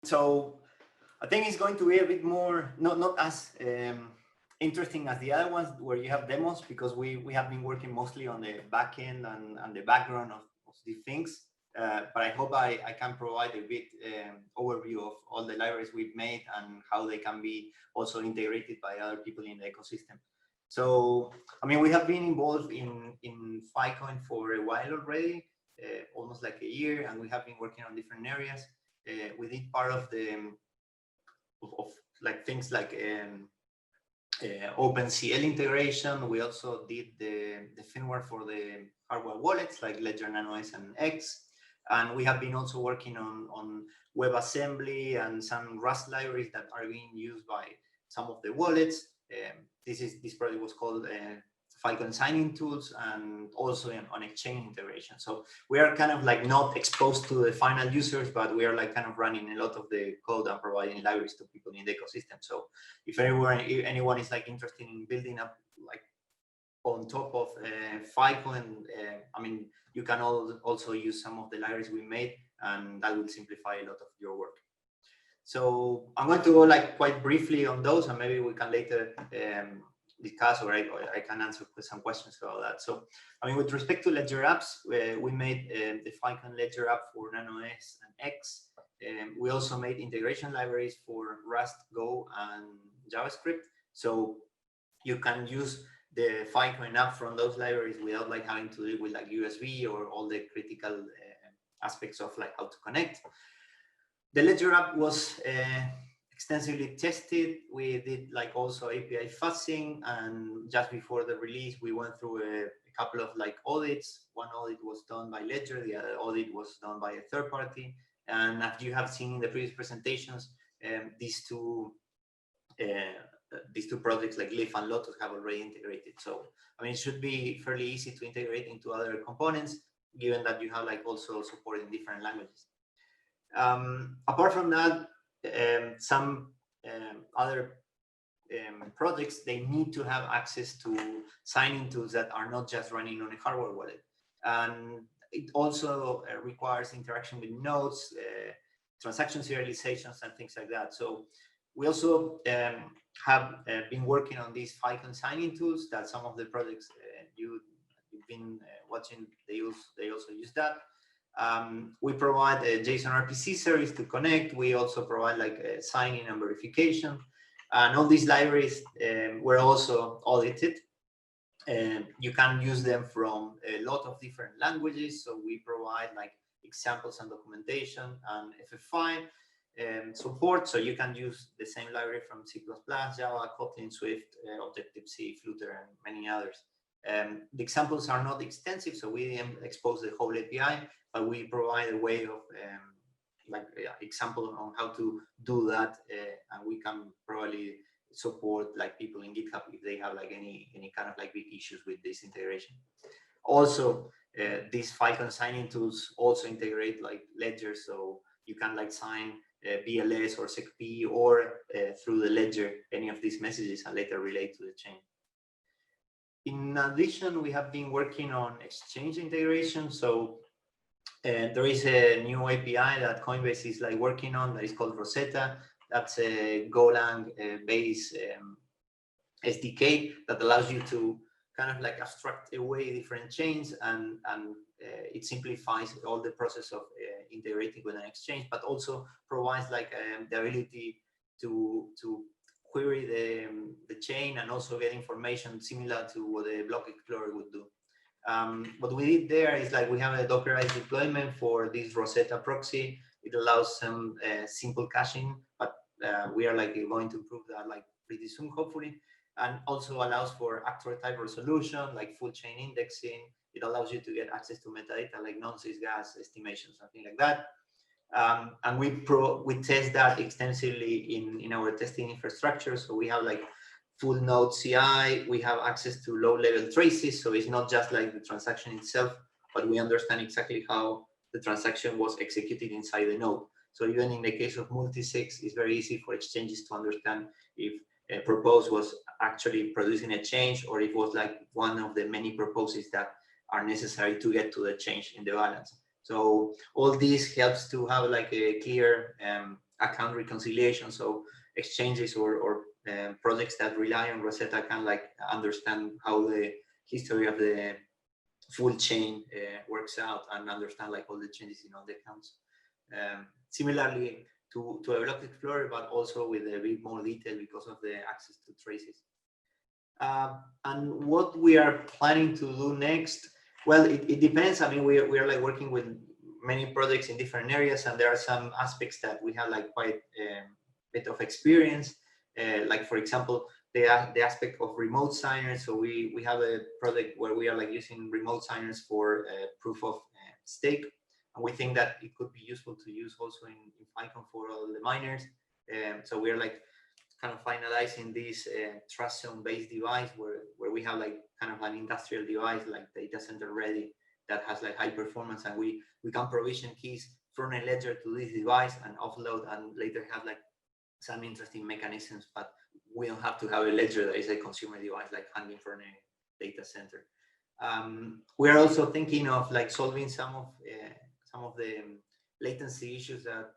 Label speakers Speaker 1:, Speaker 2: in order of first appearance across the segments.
Speaker 1: So I think it's going to be a bit more, not as interesting as the other ones where you have demos, because we have been working mostly on the back end and the background of these things. But I hope I can provide a bit overview of all the libraries we've made and how they can be also integrated by other people in the ecosystem. So, I mean, we have been involved in Filecoin for a while already, almost like a year, and we have been working on different areas. We did part of the of like things like OpenCL integration. We also did the firmware for the hardware wallets like Ledger Nano S and X. And we have been also working on WebAssembly and some Rust libraries that are being used by some of the wallets. This project was called Filecoin Signin Tools, and also on exchange integration. So we are kind of like not exposed to the final users, but we are like kind of running a lot of the code and providing libraries to people in the ecosystem. So if anyone is like interested in building up like on top of Filecoin, I mean, you can also use some of the libraries we made, and that will simplify a lot of your work. So I'm going to go like quite briefly on those, and maybe we can later discuss, or I can answer some questions about that. So, I mean, with respect to Ledger apps, we made the Filecoin Ledger app for Nano S and X. We also made integration libraries for Rust, Go, and JavaScript. So you can use the Filecoin app from those libraries without like having to deal with like USB or all the critical aspects of like how to connect. The Ledger app was extensively tested. We did like also API fuzzing, and just before the release, we went through a couple of like audits. One audit was done by Ledger, the other audit was done by a third party. And as you have seen in the previous presentations, these two projects like Leaf and Lotus have already integrated. So, I mean, it should be fairly easy to integrate into other components, given that you have like also support in different languages. Apart from that, some other projects, they need to have access to signing tools that are not just running on a hardware wallet. And it also requires interaction with nodes, transaction serializations, and things like that. So we also have been working on these Filecoin signing tools that some of the projects you've been watching, they also use that. We provide a JSON RPC service to connect. We also provide like a signing and verification. And all these libraries were also audited. You can use them from a lot of different languages. So we provide like examples and documentation and FFI support. So you can use the same library from C++, Java, Kotlin, Swift, Objective-C, Flutter, and many others. The examples are not extensive, so we didn't expose the whole API, but we provide a way of example on how to do that, and we can probably support like people in GitHub if they have like any kind of like big issues with this integration. Also, these Filecoin signing tools also integrate like Ledger, so you can like sign BLS or SecP or through the Ledger any of these messages and later relate to the chain. In addition, we have been working on exchange integration. So there is a new API that Coinbase is like working on that is called Rosetta. That's a Golang based SDK that allows you to kind of like abstract away different chains, and it simplifies all the process of integrating with an exchange, but also provides like the ability to query the chain and also get information similar to what a block explorer would do. What we did there is like we have a Dockerized deployment for this Rosetta proxy. It allows some simple caching, but we are like going to improve that like pretty soon, hopefully. And also allows for actor type resolution, like full chain indexing. It allows you to get access to metadata like non-sys gas estimation, something like that. And we test that extensively in our testing infrastructure. So we have like full node CI, we have access to low-level traces, so it's not just like the transaction itself, but we understand exactly how the transaction was executed inside the node. So even in the case of multi-sigs, it's very easy for exchanges to understand if a propose was actually producing a change, or if it was like one of the many proposes that are necessary to get to the change in the balance. So all this helps to have like a clear account reconciliation. So exchanges or projects that rely on Rosetta can like understand how the history of the full chain works out and understand like all the changes in all the accounts. Similarly to a Block Explorer, but also with a bit more detail because of the access to traces. And what we are planning to do next, well, it depends. I mean, we are like working with many projects in different areas, and there are some aspects that we have like quite a bit of experience. Like for example, the aspect of remote signers. So we have a project where we are like using remote signers for proof of stake, and we think that it could be useful to use also in Filecoin for all the miners. So we are like kind of finalizing this trust zone based device where we have like kind of an industrial device like data center ready that has like high performance, and we can provision keys from a ledger to this device and offload and later have like some interesting mechanisms, but we don't have to have a ledger that is a consumer device like handling from a data center. We are also thinking of like solving some of the latency issues that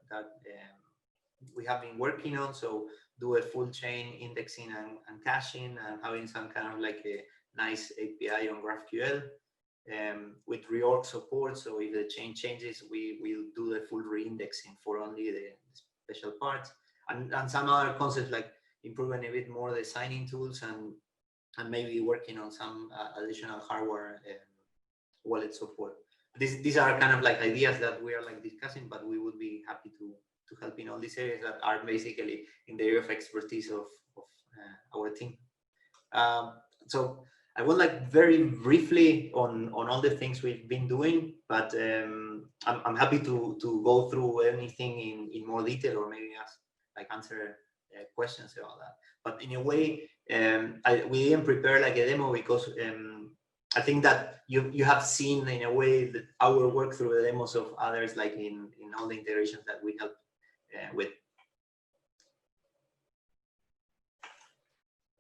Speaker 1: we have been working on. So do a full chain indexing and caching and having some kind of like a nice API on GraphQL with reorg support. So if the chain changes, we will do the full reindexing for only the special parts, and some other concepts like improving a bit more the signing tools and maybe working on some additional hardware wallet support. These are kind of like ideas that we are like discussing, but we would be happy to help in all these areas that are basically in the area of expertise of our team. So I would like very briefly on all the things we've been doing, but I'm happy to go through anything in more detail or maybe answer questions about that. But in a way, we didn't prepare like a demo because I think that you have seen in a way that our work through the demos of others, like in all the integrations that we help with.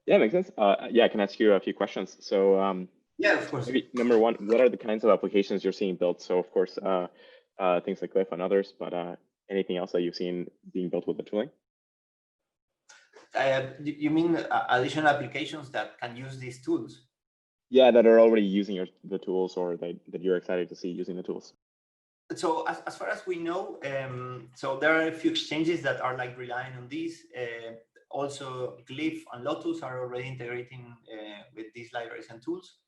Speaker 2: Yeah, makes sense. Yeah, I can ask you a few questions. So
Speaker 1: yeah, of course.
Speaker 2: Maybe number one, what are the kinds of applications you're seeing built? So of course, things like Glyph and others, but anything else that you've seen being built with the tooling?
Speaker 1: You mean additional applications that can use these tools?
Speaker 2: Yeah, that are already using the tools, or that you're excited to see using the tools.
Speaker 1: So as far as we know, so there are a few exchanges that are like relying on these. Also, Glyph and Lotus are already integrating with these libraries and tools.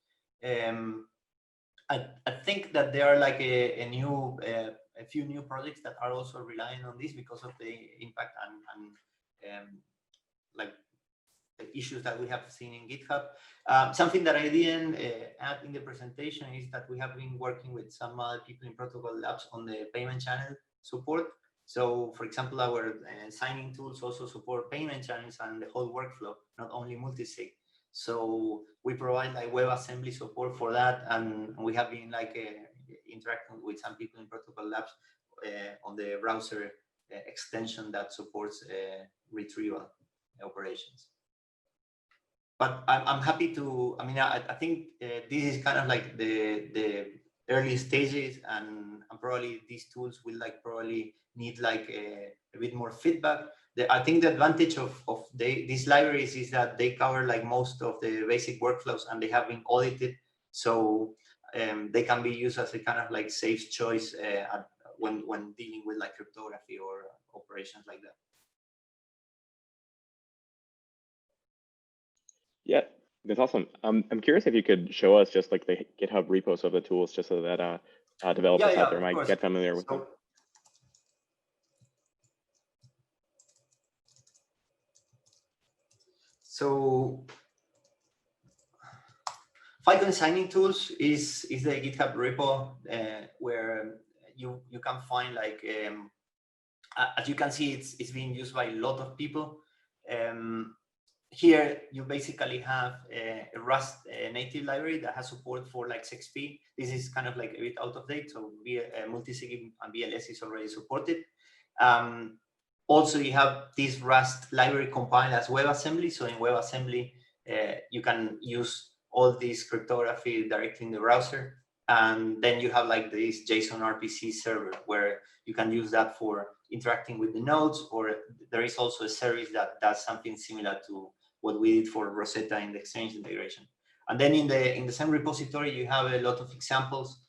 Speaker 1: I think that there are like a few new projects that are also relying on this because of the impact and like the issues that we have seen in GitHub. Something that I didn't add in the presentation is that we have been working with some other people in Protocol Labs on the payment channel support. So, for example, our signing tools also support payment channels and the whole workflow, not only multisig. So we provide like WebAssembly support for that, and we have been like interacting with some people in Protocol Labs on the browser extension that supports retrieval operations. But I'm happy to. I mean, I think this is kind of like the early stages, and probably these tools will like probably need like a bit more feedback. I think the advantage of these libraries is that they cover like most of the basic workflows and they have been audited, so they can be used as a kind of like safe choice when dealing with like cryptography or operations like that.
Speaker 2: Yeah, that's awesome. I'm curious if you could show us just like the GitHub repos of the tools, just so that developers out there might get familiar with them.
Speaker 1: So Filecoin Signin Tools is the GitHub repo where you can find like as you can see, it's being used by a lot of people. Here you basically have a Rust native library that has support for like 6P. This is kind of like a bit out of date, so multisig and BLS is already supported. Also, you have this Rust library compiled as WebAssembly. So in WebAssembly, you can use all this cryptography directly in the browser. And then you have like this JSON RPC server where you can use that for interacting with the nodes, or there is also a service that does something similar to what we did for Rosetta in the Exchange integration. And then in the same repository, you have a lot of examples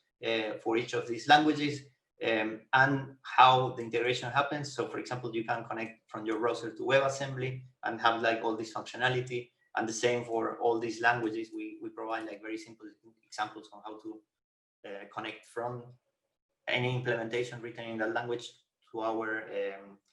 Speaker 1: for each of these languages and how the integration happens. So for example, you can connect from your browser to WebAssembly and have like all this functionality. And the same for all these languages. We provide like very simple examples on how to connect from any implementation written in that language to our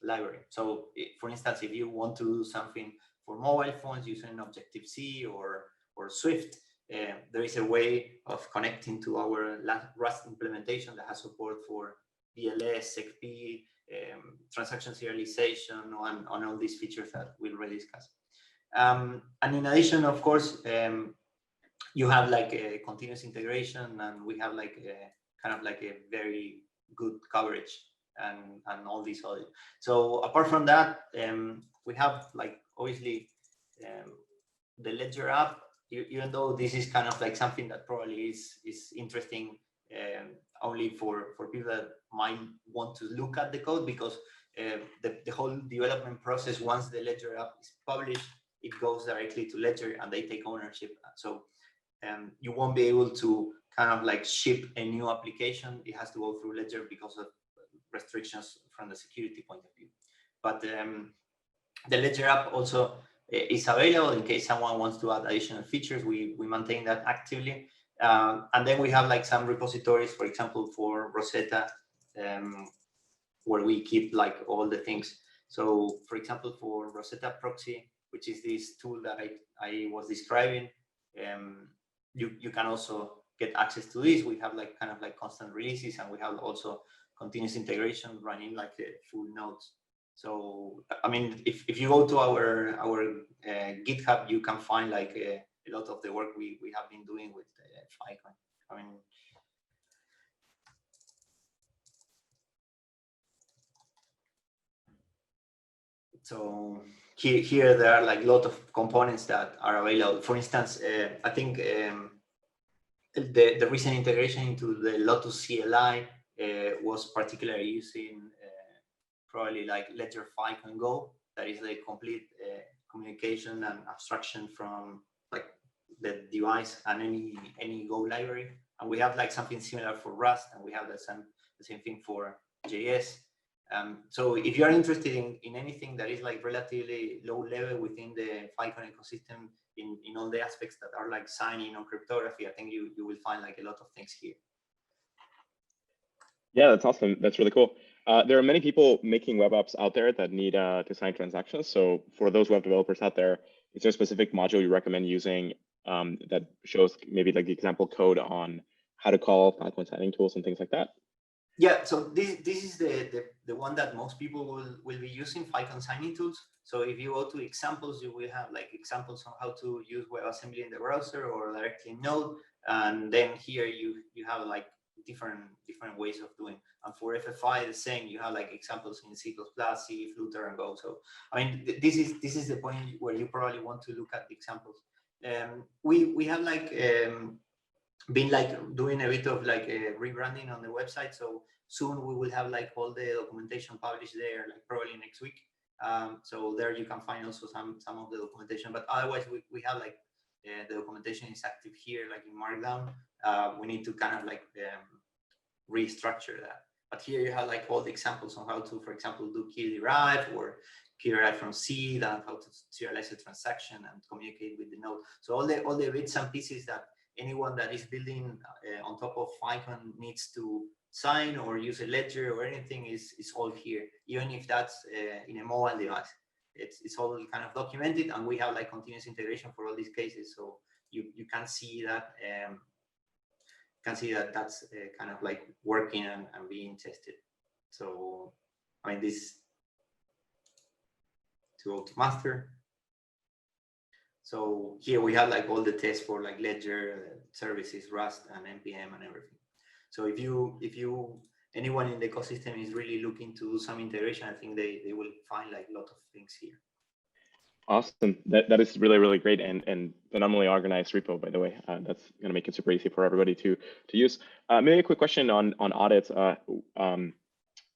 Speaker 1: library. So for instance, if you want to do something for mobile phones using Objective-C or Swift, there is a way of connecting to our Rust implementation that has support for DLS, SecP, transaction serialization, and on all these features that we already discussed. And in addition, of course, you have like a continuous integration, and we have like kind of like a very good coverage and all these other. So apart from that, we have like obviously the Ledger app, even though this is kind of like something that probably is interesting only for people that might want to look at the code, because the whole development process, once the Ledger app is published, it goes directly to Ledger and they take ownership. So you won't be able to kind of like ship a new application. It has to go through Ledger because of restrictions from the security point of view. But the Ledger app also is available in case someone wants to add additional features. We maintain that actively. And then we have like some repositories, for example, for Rosetta, where we keep like all the things. So for example, for Rosetta Proxy, which is this tool that I was describing, you can also get access to this. We have like kind of like constant releases, and we have also continuous integration running like full nodes. So I mean, if you go to our GitHub, you can find like a lot of the work we have been doing with Filecoin. I mean, so here there are like a lot of components that are available. For instance, I think the recent integration into the Lotus CLI was particularly using probably like Ledger Filecoin Go. That is the complete communication and abstraction from like the device and any Go library. And we have like something similar for Rust, and we have the same thing for JS. So if you're interested in anything that is like relatively low level within the Filecoin ecosystem, in all the aspects that are like signing or cryptography, I think you will find like a lot of things here.
Speaker 2: Yeah, that's awesome. That's really cool. There are many people making web apps out there that need to sign transactions. So for those web developers out there, is there a specific module you recommend using that shows maybe like the example code on how to call Filecoin signing tools and things like that?
Speaker 1: Yeah, so this is the one that most people will be using, Filecoin Signin Tools. So if you go to examples, you will have like examples on how to use WebAssembly in the browser or directly in Node. And then here you have like different ways of doing. And for FFI, the same. You have like examples in C++, C, Flutter, and Go. So I mean, this is the point where you probably want to look at the examples. We have like been like doing a bit of like rebranding on the website. So soon we will have like all the documentation published there, like probably next week. So there you can find also some of the documentation. But otherwise, we have like the documentation is active here, like in Markdown. We need to kind of like restructure that. But here you have like all the examples on how to, for example, do key derive or key derive from seed, and how to serialize a transaction and communicate with the node. So all the bits and pieces that anyone that is building on top of Filecoin needs to sign or use a ledger or anything is all here, even if that's in a mobile device. It's all kind of documented, and we have like continuous integration for all these cases. So you can see that that's kind of like working and being tested. So I mean, this to go to master. So here we have like all the tests for like Ledger, services, Rust, and NPM and everything. So if anyone in the ecosystem is really looking to do some integration, I think they will find like a lot of things here.
Speaker 2: Awesome. That is really, really great and phenomenally organized repo, by the way. That's going to make it super easy for everybody to use. Maybe a quick question on audits.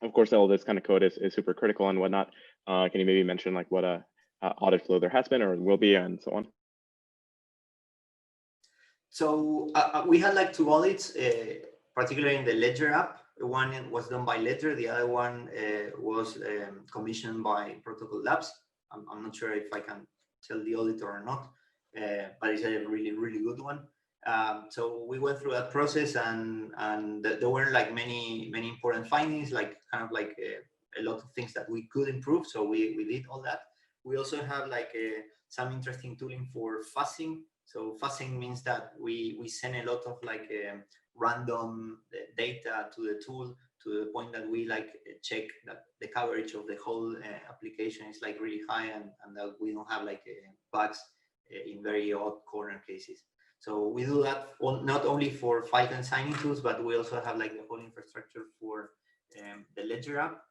Speaker 2: of course, all this kind of code is super critical and whatnot. Can you maybe mention like what a audit flow there has been or will be and so on?
Speaker 1: So we had like 2 audits, particularly in the Ledger app. One was done by Ledger, the other one was commissioned by Protocol Labs. I'm not sure if I can tell the auditor or not, but it's a really, really good one. So we went through that process, and there were like many important findings, like kind of like a lot of things that we could improve. So we did all that. We also have like some interesting tooling for fuzzing. So fuzzing means that we send a lot of like random data to the tool, to the point that we like check that the coverage of the whole application is like really high, and that we don't have like bugs in very odd corner cases. So we do that not only for Filecoin signing tools, but we also have like the whole infrastructure for the Ledger app.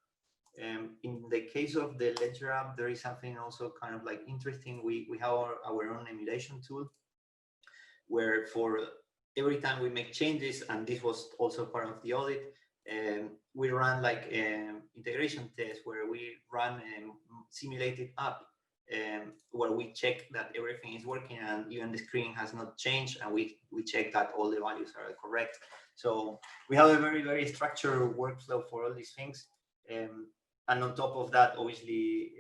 Speaker 1: In the case of the Ledger app, there is something also kind of like interesting. We have our own emulation tool, where for every time we make changes, and this was also part of the audit, we run like integration tests where we run a simulated app where we check that everything is working and even the screen has not changed, and we check that all the values are correct. So we have a very structured workflow for all these things. And on top of that, obviously,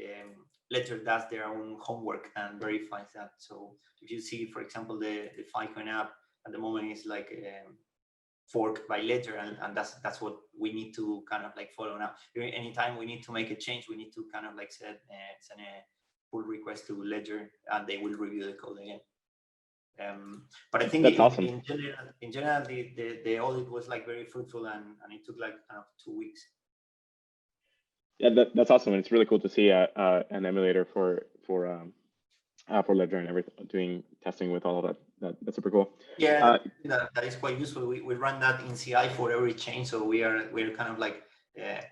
Speaker 1: Ledger does their own homework and verifies that. So if you see, for example, the Filecoin app at the moment is like forked by Ledger, and that's what we need to kind of like follow now. Anytime we need to make a change, we need to kind of like send a pull request to Ledger, and they will review the code again. But I think in general, the audit was like very fruitful, and it took like kind of 2 weeks.
Speaker 2: Yeah, that's awesome, and it's really cool to see an emulator for Ledger and everything, doing testing with all of that. That's super cool.
Speaker 1: Yeah, that is quite useful. We run that in CI for every change, so we're kind of like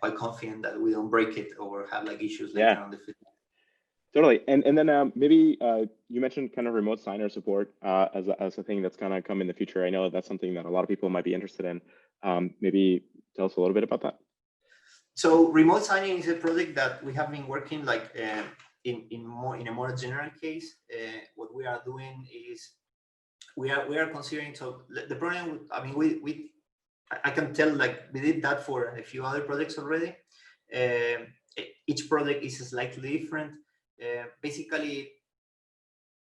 Speaker 1: quite confident that we don't break it or have like issues later on the field.
Speaker 2: Totally, and then maybe you mentioned kind of remote signer support as a thing that's gonna come in the future. I know that's something that a lot of people might be interested in. Maybe tell us a little bit about that.
Speaker 1: So remote signing is a project that we have been working like in a more general case. What we are doing is we are considering. So the problem, I mean, I can tell like we did that for a few other projects already. Each project is slightly different. Basically,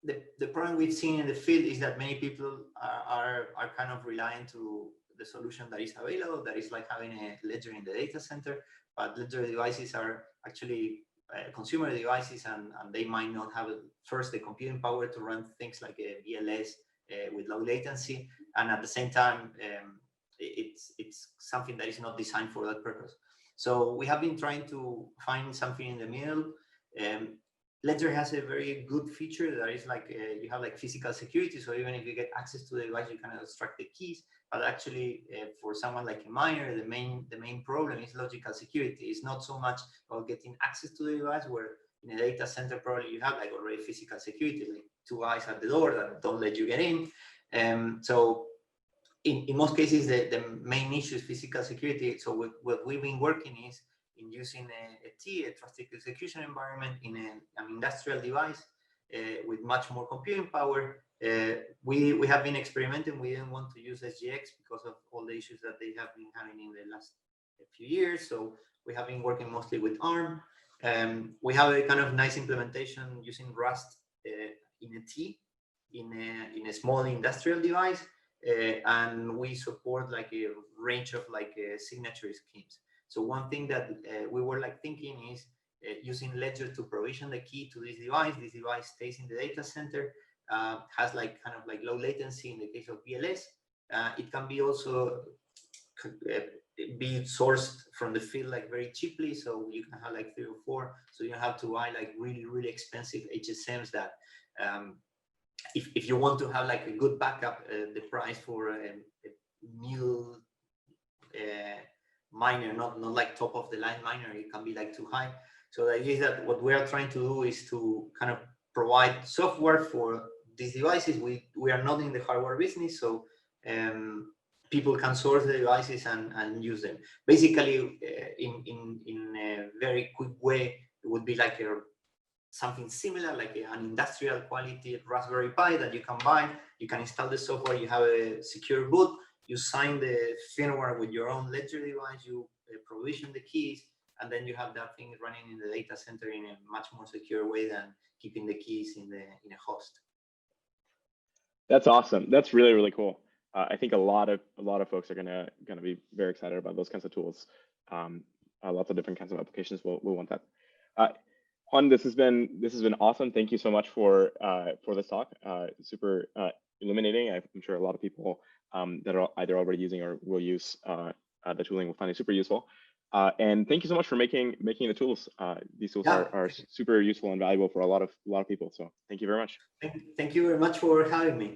Speaker 1: the problem we've seen in the field is that many people are kind of relying to the solution that is available, that is like having a ledger in the data center, but ledger devices are actually consumer devices, and they might not have first the computing power to run things like a VLS with low latency, and at the same time it's something that is not designed for that purpose. So we have been trying to find something in the middle. Ledger has a very good feature that is like you have like physical security. So even if you get access to the device, you can extract the keys. But actually, for someone like a miner, the main problem is logical security. It's not so much about getting access to the device, where in a data center probably you have like already physical security, like 2 guys at the door that don't let you get in. So in most cases, the main issue is physical security. So what we've been working is in using a trusted execution environment in an industrial device with much more computing power. We have been experimenting. We didn't want to use SGX because of all the issues that they have been having in the last few years. So we have been working mostly with ARM. We have a kind of nice implementation using Rust in a T, in a small industrial device. And we support like a range of like signature schemes. So one thing that we were like thinking is using Ledger to provision the key to this device. This device stays in the data center, has like kind of like low latency in the case of VLS. It can be also be sourced from the field like very cheaply. So you can have like 3 or 4. So you don't have to buy like really expensive HSMs that if you want to have like a good backup, the price for a new miner, not like top of the line miner, it can be like too high. So the idea is that what we are trying to do is to kind of provide software for these devices. We are not in the hardware business, so people can source the devices and use them. Basically, in a very quick way, it would be like something similar, like an industrial quality Raspberry Pi that you can buy. You can install the software, you have a secure boot, you sign the firmware with your own ledger device, you provision the keys, and then you have that thing running in the data center in a much more secure way than keeping the keys in a host.
Speaker 2: That's awesome. That's really, really cool. I think a lot of folks are gonna be very excited about those kinds of tools. Lots of different kinds of applications will want that. Juan, this has been awesome. Thank you so much for this talk. Super illuminating. I'm sure a lot of people that are either already using or will use the tooling will find it super useful. And thank you so much for making the tools. These tools are super useful and valuable for a lot of people. So thank you very much.
Speaker 1: Thank you very much for having me.